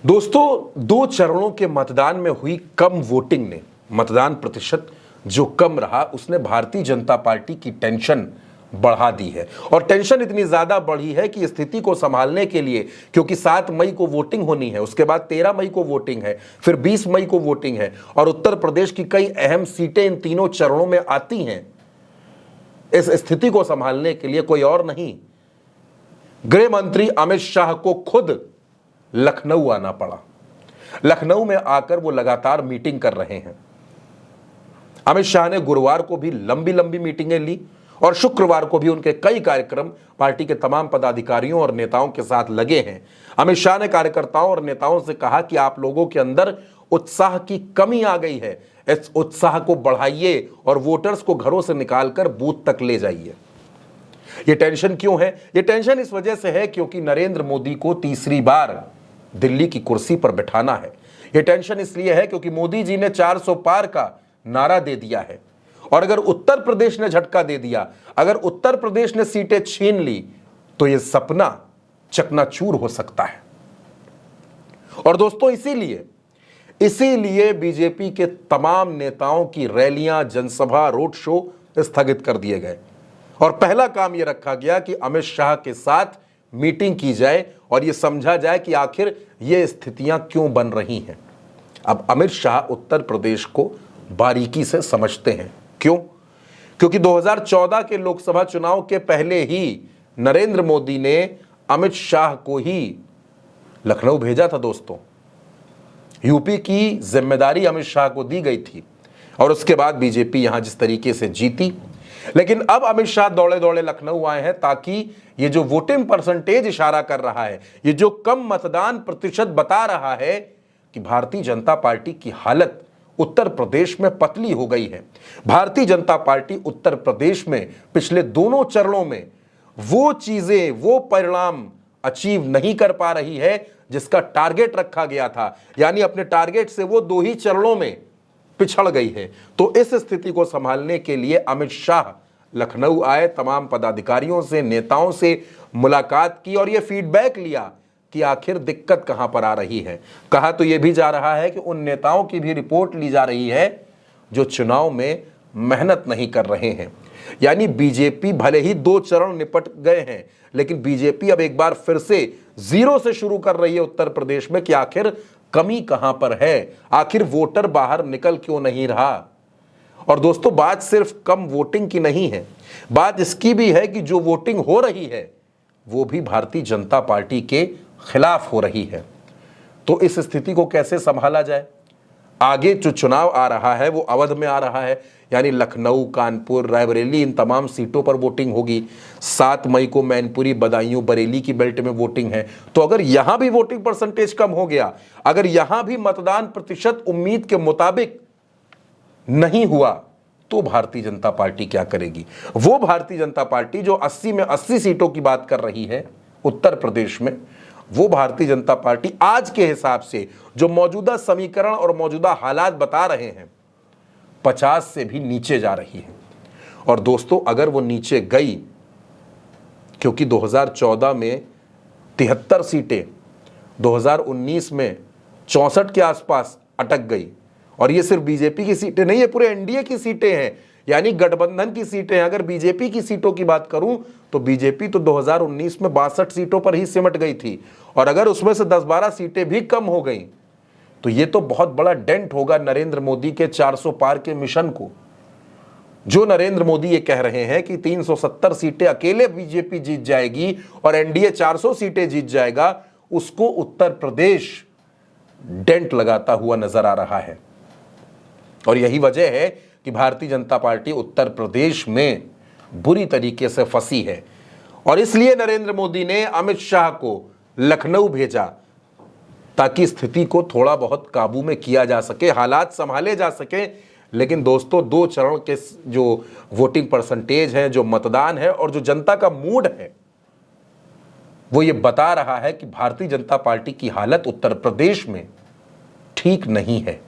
दोस्तों, दो चरणों के मतदान में हुई कम वोटिंग ने मतदान प्रतिशत जो कम रहा उसने भारतीय जनता पार्टी की टेंशन बढ़ा दी है। और टेंशन इतनी ज्यादा बढ़ी है कि स्थिति को संभालने के लिए, क्योंकि 7 मई को वोटिंग होनी है, उसके बाद 13 मई को वोटिंग है, फिर 20 मई को वोटिंग है और उत्तर प्रदेश की कई अहम सीटें इन तीनों चरणों में आती हैं। इस स्थिति को संभालने के लिए कोई और नहीं, गृह मंत्री अमित शाह को खुद लखनऊ आना पड़ा। लखनऊ में आकर वो लगातार मीटिंग कर रहे हैं। अमित शाह ने गुरुवार को भी लंबी लंबी मीटिंगें ली और शुक्रवार को भी उनके कई कार्यक्रम पार्टी के तमाम पदाधिकारियों और नेताओं के साथ लगे हैं। अमित शाह ने कार्यकर्ताओं और नेताओं से कहा कि आप लोगों के अंदर उत्साह की कमी आ गई है, इस उत्साह को बढ़ाइए और वोटर्स को घरों से निकालकर बूथ तक ले जाइए। ये टेंशन क्यों है? ये टेंशन इस वजह से है क्योंकि नरेंद्र मोदी को तीसरी बार दिल्ली की कुर्सी पर बिठाना है। ये टेंशन इसलिए है क्योंकि मोदी जी ने 400 पार का नारा दे दिया है और अगर उत्तर प्रदेश ने झटका दे दिया, अगर उत्तर प्रदेश ने सीटें छीन ली तो यह सपना चकनाचूर हो सकता है। और दोस्तों, इसीलिए बीजेपी के तमाम नेताओं की रैलियां, जनसभा, रोड शो स्थगित कर दिए गए और पहला काम यह रखा गया कि अमित शाह के साथ मीटिंग की जाए और यह समझा जाए कि आखिर ये स्थितियां क्यों बन रही हैं। अब अमित शाह उत्तर प्रदेश को बारीकी से समझते हैं। क्यों? क्योंकि 2014 के लोकसभा चुनाव के पहले ही नरेंद्र मोदी ने अमित शाह को ही लखनऊ भेजा था। दोस्तों, यूपी की जिम्मेदारी अमित शाह को दी गई थी और उसके बाद बीजेपी यहां जिस तरीके से जीती, लेकिन अब अमित शाह दौड़े दौड़े लखनऊ आए हैं ताकि ये जो वोटिंग परसेंटेज इशारा कर रहा है, ये जो कम मतदान प्रतिशत बता रहा है कि भारतीय जनता पार्टी की हालत उत्तर प्रदेश में पतली हो गई है। भारतीय जनता पार्टी उत्तर प्रदेश में पिछले दोनों चरणों में वो चीजें, वो परिणाम अचीव नहीं कर पा रही है जिसका टारगेट रखा गया था, यानी अपने टारगेट से वो 2 ही चरणों में पिछड़ गई है। तो इस स्थिति को संभालने के लिए अमित शाह लखनऊ आए, तमाम पदाधिकारियों से, नेताओं से मुलाकात की और यह फीडबैक लिया कि आखिर दिक्कत कहां पर आ रही है। कहा तो यह भी जा रहा है कि उन नेताओं की भी रिपोर्ट ली जा रही है जो चुनाव में मेहनत नहीं कर रहे हैं। यानी बीजेपी भले ही 2 चरण निपट गए हैं, लेकिन बीजेपी अब एक बार फिर से जीरो से शुरू कर रही है उत्तर प्रदेश में कि आखिर कमी कहां पर है, आखिर वोटर बाहर निकल क्यों नहीं रहा। और दोस्तों, बात सिर्फ कम वोटिंग की नहीं है, बात इसकी भी है कि जो वोटिंग हो रही है वो भी भारतीय जनता पार्टी के खिलाफ हो रही है। तो इस स्थिति को कैसे संभाला जाए? आगे जो चुनाव आ रहा है वो अवध में आ रहा है, यानी लखनऊ, कानपुर, रायबरेली, इन तमाम सीटों पर वोटिंग होगी। 7 मई को मैनपुरी, बदायूं, बरेली की बेल्ट में वोटिंग है। तो अगर यहां भी वोटिंग परसेंटेज कम हो गया, अगर यहां भी मतदान प्रतिशत उम्मीद के मुताबिक नहीं हुआ, तो भारतीय जनता पार्टी क्या करेगी? वो भारतीय जनता पार्टी जो 80 में 80 सीटों की बात कर रही है उत्तर प्रदेश में, वो भारतीय जनता पार्टी आज के हिसाब से जो मौजूदा समीकरण और मौजूदा हालात बता रहे हैं 50 से भी नीचे जा रही है। और दोस्तों, अगर वो नीचे गई, क्योंकि 2014 में 73 सीटें, 2019 में 64 के आसपास अटक गई और ये सिर्फ बीजेपी की सीटें नहीं है, पूरे एनडीए की सीटें हैं, यानी गठबंधन की सीटें। अगर बीजेपी की सीटों की बात करूं तो बीजेपी तो 2019 में 62 सीटों पर ही सिमट गई थी और अगर उसमें से 10-12 सीटें भी कम हो गई तो ये तो बहुत बड़ा डेंट होगा नरेंद्र मोदी के 400 पार के मिशन को। जो नरेंद्र मोदी ये कह रहे हैं कि 370 सीटें अकेले बीजेपी जीत जाएगी और एनडीए 400 सीटें जीत जाएगा, उसको उत्तर प्रदेश डेंट लगाता हुआ नजर आ रहा है। और यही वजह है कि भारतीय जनता पार्टी उत्तर प्रदेश में बुरी तरीके से फंसी है और इसलिए नरेंद्र मोदी ने अमित शाह को लखनऊ भेजा ताकि स्थिति को थोड़ा बहुत काबू में किया जा सके, हालात संभाले जा सके। लेकिन दोस्तों, 2 चरण के जो वोटिंग परसेंटेज है, जो मतदान है और जो जनता का मूड है, वो ये बता रहा है कि भारतीय जनता पार्टी की हालत उत्तर प्रदेश में ठीक नहीं है।